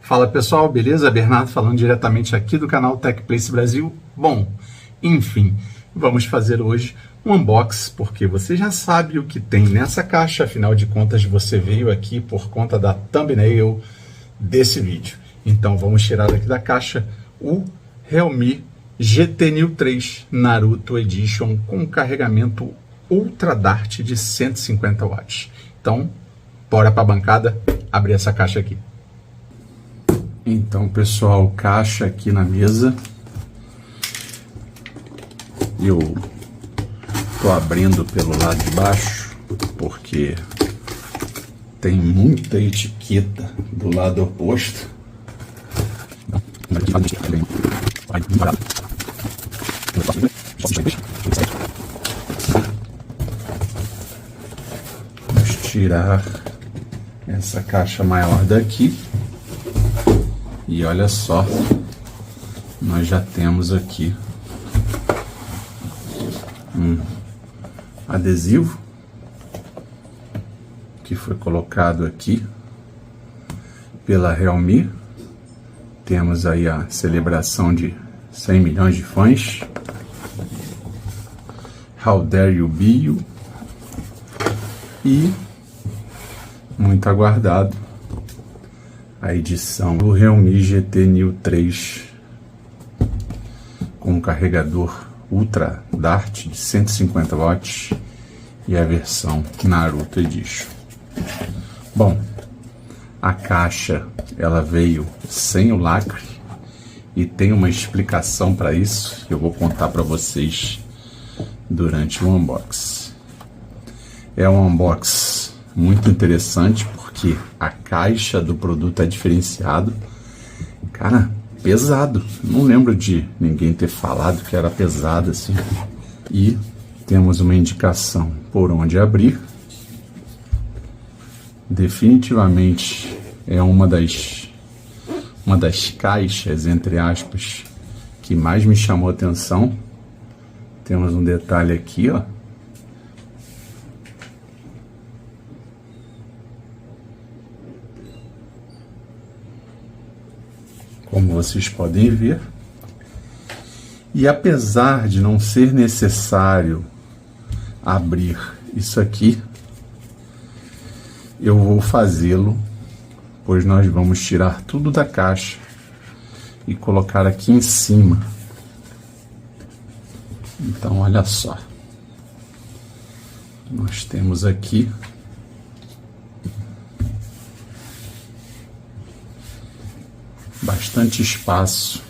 Fala pessoal, beleza? Bernardo falando diretamente aqui do canal TechPlace Brasil. Bom, enfim, vamos fazer hoje um unboxing, porque você já sabe o que tem nessa caixa, afinal de contas você veio aqui por conta da thumbnail desse vídeo. Então vamos tirar aqui da caixa o Realme GT Neo 3 Naruto Edition com carregamento Ultra Dart de 150 watts. Então, bora para a bancada abrir essa caixa aqui. Então, pessoal, caixa aqui na mesa. Eu tô abrindo pelo lado de baixo porque tem muita etiqueta do lado oposto. Vamos tirar essa caixa maior daqui. E olha só, nós já temos aqui um adesivo que foi colocado aqui pela Realme. Temos aí a celebração de 100 milhões de fãs. How dare you be you? E muito aguardado, a edição do Realme GT Neo 3 com carregador Ultra Dart de 150 watts e a versão Naruto Edition. Bom, a caixa ela veio sem o lacre e tem uma explicação para isso que eu vou contar para vocês durante o unboxing. É um unboxing muito interessante porque a caixa do produto é diferenciado. Cara, pesado. Não lembro de ninguém ter falado que era pesado assim. E temos uma indicação por onde abrir. Definitivamente é uma das caixas, entre aspas, que mais me chamou a atenção. Temos um detalhe aqui, ó. Como vocês podem ver. E apesar de não ser necessário abrir isso aqui, eu vou fazê-lo, pois nós vamos tirar tudo da caixa e colocar aqui em cima. Então, olha só. Nós temos aqui bastante espaço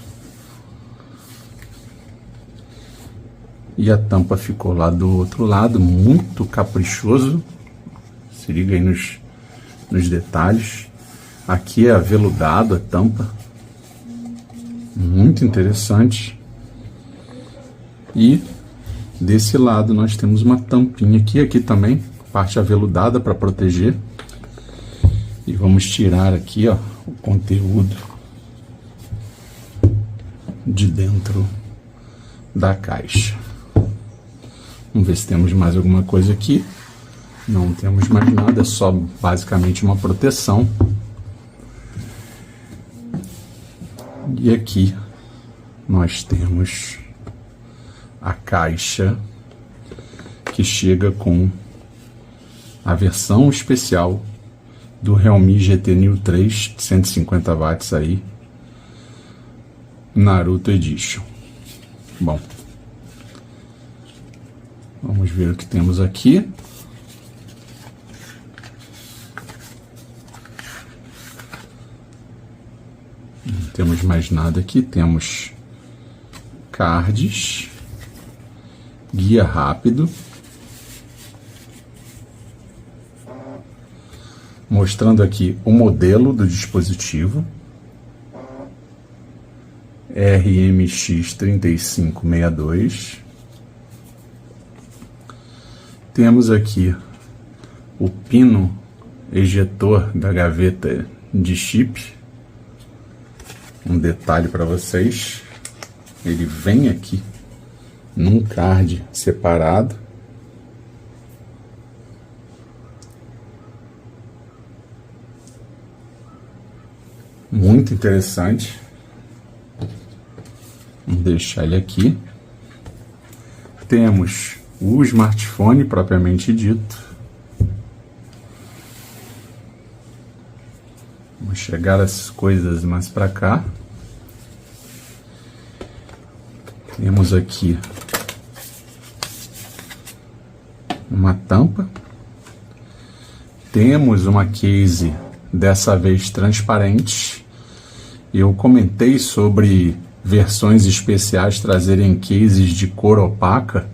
e a tampa ficou lá do outro lado, muito caprichoso. Se liga aí nos detalhes. Aqui é aveludado a tampa, muito interessante. E desse lado nós temos uma tampinha aqui também, parte aveludada para proteger. E vamos tirar aqui, ó, o conteúdo de dentro da caixa. Vamos ver se temos mais alguma coisa aqui. Não temos mais nada, é só basicamente uma proteção. E aqui nós temos a caixa que chega com a versão especial do Realme GT Neo 3 150 watts aí, Naruto Edition. Bom, vamos ver o que temos aqui. Não temos mais nada aqui. Temos cards, guia rápido, mostrando aqui o modelo do dispositivo RMX3562. Temos aqui o pino ejetor da gaveta de chip. Um detalhe para vocês, ele vem aqui num card separado. Muito interessante. Vamos deixar ele aqui. Temos o smartphone propriamente dito. Vamos chegar as coisas mais para cá. Temos aqui uma tampa. Temos uma case, dessa vez transparente. Eu comentei sobre versões especiais trazerem cases de cor opaca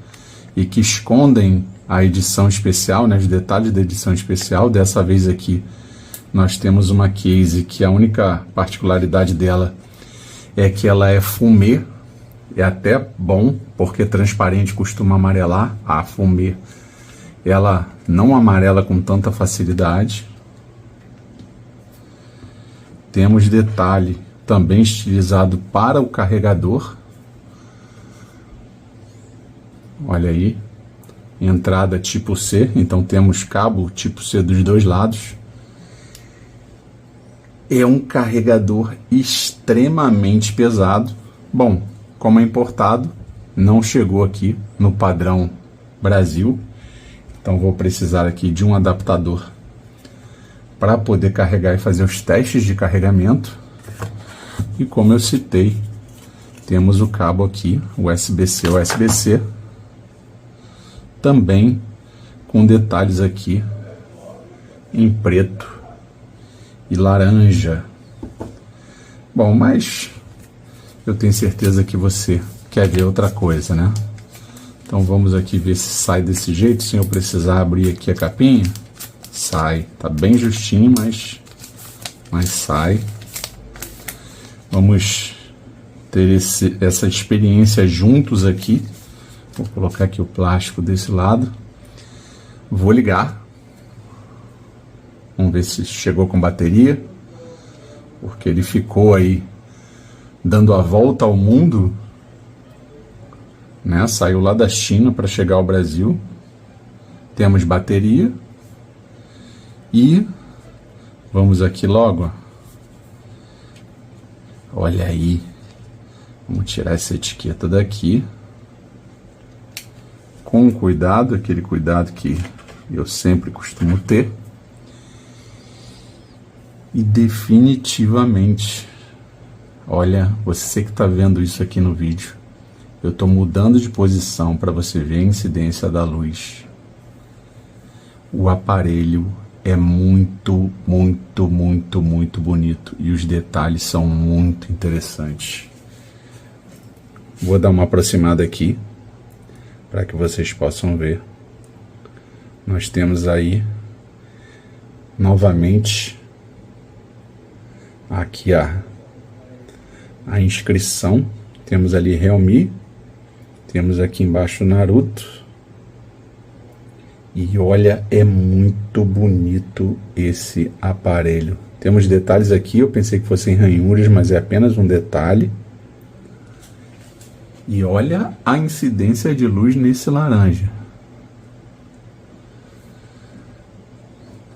e que escondem a edição especial, né, os detalhes da edição especial. Dessa vez aqui nós temos uma case que a única particularidade dela é que ela é fumê. É até bom, porque transparente costuma amarelar. A fumê, ela não amarela com tanta facilidade. Temos detalhe também estilizado para o carregador. Olha aí, entrada tipo C, então temos cabo tipo C dos dois lados. É um carregador extremamente pesado. Bom, como é importado, não chegou aqui no padrão Brasil, então vou precisar aqui de um adaptador para poder carregar e fazer os testes de carregamento. E como eu citei, temos o cabo aqui, USB-C, USB-C, também com detalhes aqui em preto e laranja. Bom, mas eu tenho certeza que você quer ver outra coisa, né? Então vamos aqui ver se sai desse jeito, sem eu precisar abrir aqui a capinha. Sai, tá bem justinho, mas sai. Vamos ter essa experiência juntos aqui. Vou colocar aqui o plástico desse lado. Vou ligar. Vamos ver se chegou com bateria. Porque ele ficou aí dando a volta ao mundo, né? Saiu lá da China para chegar ao Brasil. Temos bateria. E vamos aqui logo. Olha aí. Vamos tirar essa etiqueta daqui. Com cuidado, aquele cuidado que eu sempre costumo ter. E definitivamente, olha, você que está vendo isso aqui no vídeo, eu estou mudando de posição para você ver a incidência da luz. O aparelho é muito, muito, muito, muito bonito e os detalhes são muito interessantes. Vou dar uma aproximada aqui para que vocês possam ver. Nós temos aí novamente aqui a inscrição. Temos ali Realme, temos aqui embaixo Naruto. E olha, é muito bonito esse aparelho. Temos detalhes aqui, eu pensei que fossem ranhuras, mas é apenas um detalhe. E olha a incidência de luz nesse laranja.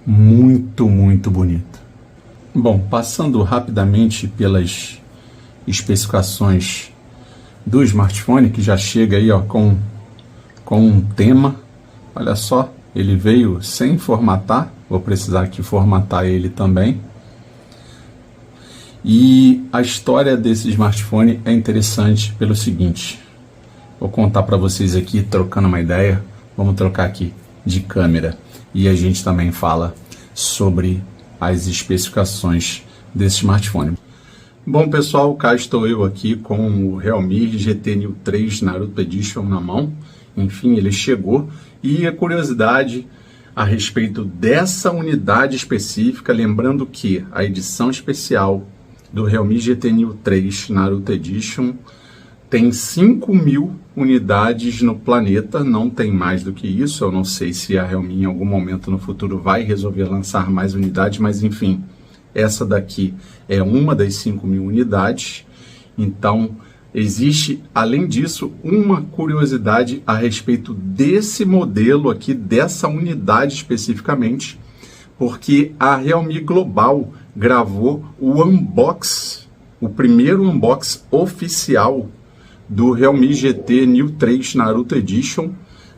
Muito, muito bonito. Bom, passando rapidamente pelas especificações do smartphone, que já chega aí ó, com um tema. Olha só, ele veio sem formatar, vou precisar aqui formatar ele também. E a história desse smartphone é interessante pelo seguinte, vou contar para vocês aqui, trocando uma ideia, vamos trocar aqui de câmera. E a gente também fala sobre as especificações desse smartphone. Bom pessoal, cá estou eu aqui com o Realme GT Neo 3 Naruto Edition na mão. Enfim, ele chegou. E a curiosidade a respeito dessa unidade específica, lembrando que a edição especial do Realme GT Neo 3 Naruto Edition tem 5.000 unidades no planeta, não tem mais do que isso. Eu não sei se a Realme em algum momento no futuro vai resolver lançar mais unidades, mas enfim, essa daqui é uma das 5.000 unidades. Então, existe, além disso, uma curiosidade a respeito desse modelo aqui, dessa unidade especificamente, porque a Realme Global gravou o primeiro unbox oficial do Realme GT Neo 3 Naruto Edition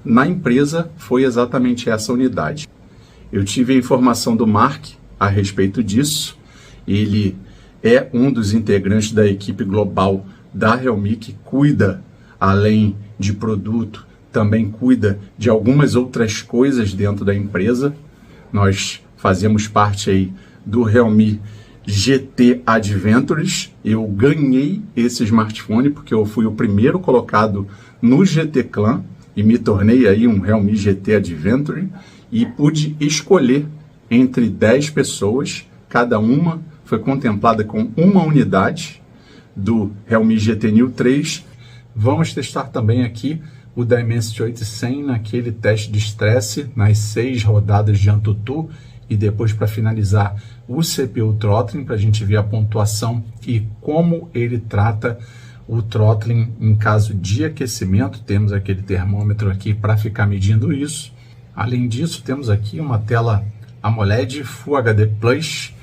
na empresa. Foi exatamente essa unidade. Eu tive a informação do Mark a respeito disso. Ele é um dos integrantes da equipe global da Realme que cuida, além de produto, também cuida de algumas outras coisas dentro da empresa. Nós fazemos parte aí do Realme GT Adventures. Eu ganhei esse smartphone porque eu fui o primeiro colocado no GT Clan e me tornei aí um Realme GT Adventure e pude escolher entre 10 pessoas, cada uma foi contemplada com uma unidade do Realme GT Neo 3. Vamos testar também aqui o Dimensity 8100 naquele teste de estresse, nas 6 rodadas de AnTuTu, e depois, para finalizar, o CPU throttling, para a gente ver a pontuação e como ele trata o throttling em caso de aquecimento. Temos aquele termômetro aqui para ficar medindo isso. Além disso, temos aqui uma tela AMOLED Full HD Plus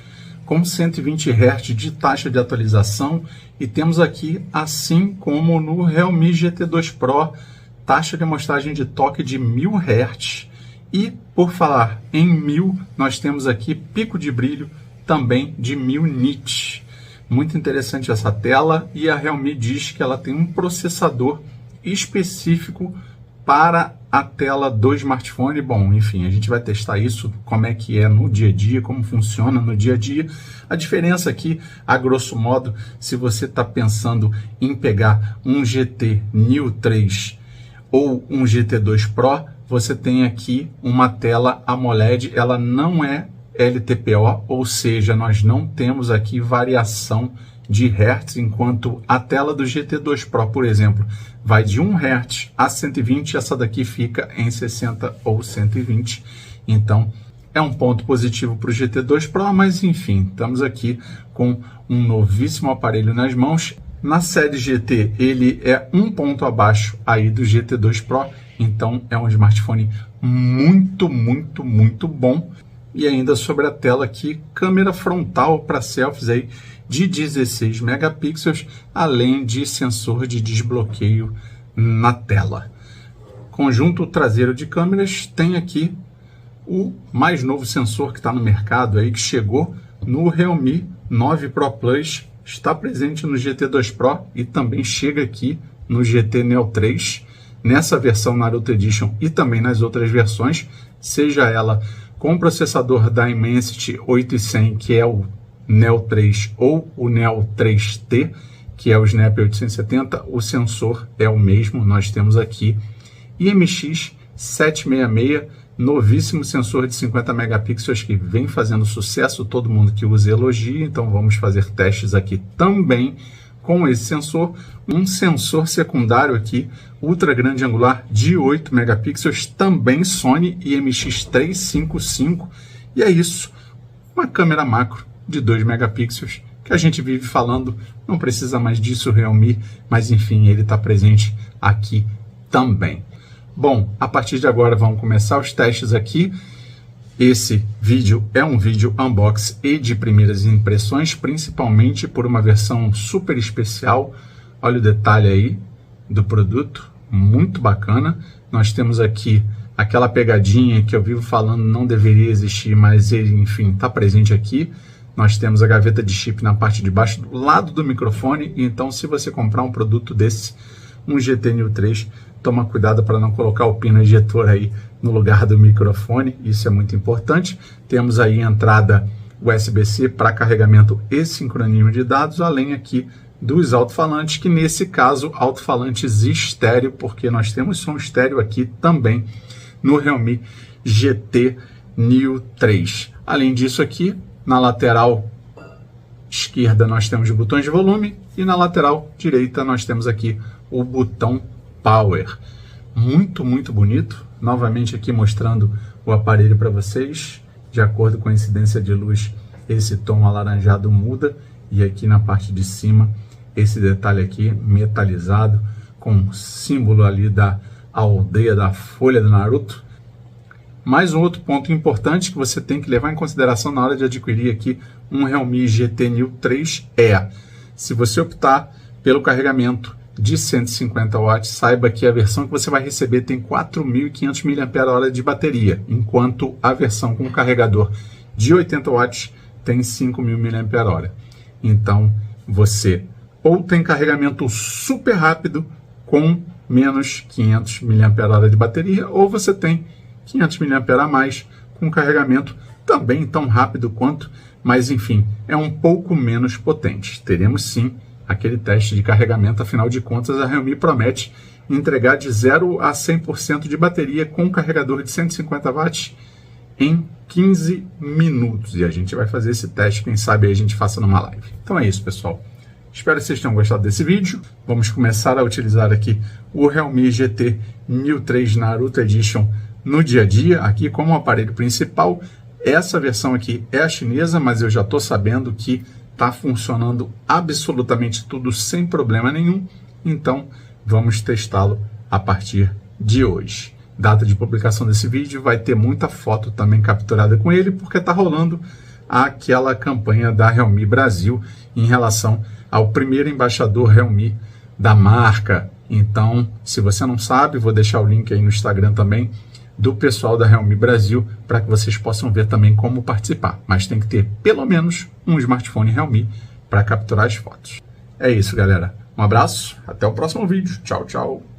com 120 Hz de taxa de atualização, e temos aqui, assim como no Realme GT2 Pro, taxa de amostragem de toque de 1000 Hz. E, por falar em 1000, nós temos aqui pico de brilho também de 1000 nits. Muito interessante essa tela, e a Realme diz que ela tem um processador específico para a tela do smartphone. Bom, enfim, a gente vai testar isso, como é que é no dia a dia, como funciona no dia a dia. A diferença aqui, a grosso modo, se você está pensando em pegar um GT Neo 3 ou um GT2 Pro, você tem aqui uma tela AMOLED, ela não é LTPO, ou seja, nós não temos aqui variação de Hertz, enquanto a tela do GT2 Pro, por exemplo, vai de 1 Hz a 120, essa daqui fica em 60 ou 120, então é um ponto positivo para o GT2 Pro, mas enfim, estamos aqui com um novíssimo aparelho nas mãos. Na série GT, ele é um ponto abaixo aí do GT2 Pro, então é um smartphone muito, muito, muito bom. E ainda sobre a tela aqui, câmera frontal para selfies aí de 16 megapixels, além de sensor de desbloqueio na tela. Conjunto traseiro de câmeras, tem aqui o mais novo sensor que está no mercado aí, que chegou no Realme 9 Pro Plus, está presente no GT2 Pro e também chega aqui no GT Neo 3, nessa versão Naruto Edition e também nas outras versões, seja ela com o processador da Dimensity 8100, que é o Neo 3, ou o Neo 3T, que é o Snap 870, o sensor é o mesmo. Nós temos aqui IMX766, novíssimo sensor de 50 megapixels que vem fazendo sucesso, todo mundo que usa elogia, então vamos fazer testes aqui também com esse sensor. Um sensor secundário aqui, ultra grande angular de 8 megapixels, também Sony IMX355, e é isso, uma câmera macro de 2 megapixels, que a gente vive falando, não precisa mais disso Realme, mas enfim, ele está presente aqui também. Bom, a partir de agora vamos começar os testes aqui. Esse vídeo é um vídeo unbox e de primeiras impressões, principalmente por uma versão super especial. Olha o detalhe aí do produto, muito bacana. Nós temos aqui aquela pegadinha que eu vivo falando não deveria existir, mas ele, enfim, está presente aqui. Nós temos a gaveta de chip na parte de baixo, do lado do microfone. Então, se você comprar um produto desse, um GT Neo 3, toma cuidado para não colocar o pino ejetor aí no lugar do microfone, isso é muito importante. Temos aí entrada USB-C para carregamento e sincronismo de dados, além aqui dos alto-falantes, que nesse caso, alto-falantes estéreo, porque nós temos som estéreo aqui também no Realme GT Neo 3. Além disso aqui, na lateral esquerda nós temos botões de volume e na lateral direita nós temos aqui o botão Power. Muito, muito bonito. Novamente aqui mostrando o aparelho para vocês. De acordo com a incidência de luz, esse tom alaranjado muda. E aqui na parte de cima, esse detalhe aqui metalizado, com o símbolo ali da aldeia da folha do Naruto. Mais um outro ponto importante que você tem que levar em consideração na hora de adquirir aqui um Realme GT Neo 3 é, se você optar pelo carregamento de 150 watts, saiba que a versão que você vai receber tem 4.500 mAh de bateria, enquanto a versão com carregador de 80 watts tem 5.000 mAh. Então, você ou tem carregamento super rápido com menos 500 mAh de bateria, ou você tem 500 mAh a mais com carregamento também tão rápido quanto, mas enfim, é um pouco menos potente. Teremos sim aquele teste de carregamento, afinal de contas a Realme promete entregar de 0 a 100% de bateria com carregador de 150 watts em 15 minutos. E a gente vai fazer esse teste, quem sabe aí a gente faça numa live. Então é isso, pessoal. Espero que vocês tenham gostado desse vídeo. Vamos começar a utilizar aqui o Realme GT Neo 3 Naruto Edition no dia a dia, aqui como aparelho principal. Essa versão aqui é a chinesa, mas eu já estou sabendo que está funcionando absolutamente tudo sem problema nenhum. Então, vamos testá-lo a partir de hoje. Data de publicação desse vídeo, vai ter muita foto também capturada com ele, porque está rolando aquela campanha da Realme Brasil em relação ao primeiro embaixador Realme da marca. Então, se você não sabe, vou deixar o link aí no Instagram também do pessoal da Realme Brasil para que vocês possam ver também como participar. Mas tem que ter pelo menos um smartphone Realme para capturar as fotos. É isso, galera. Um abraço, até o próximo vídeo. Tchau, tchau.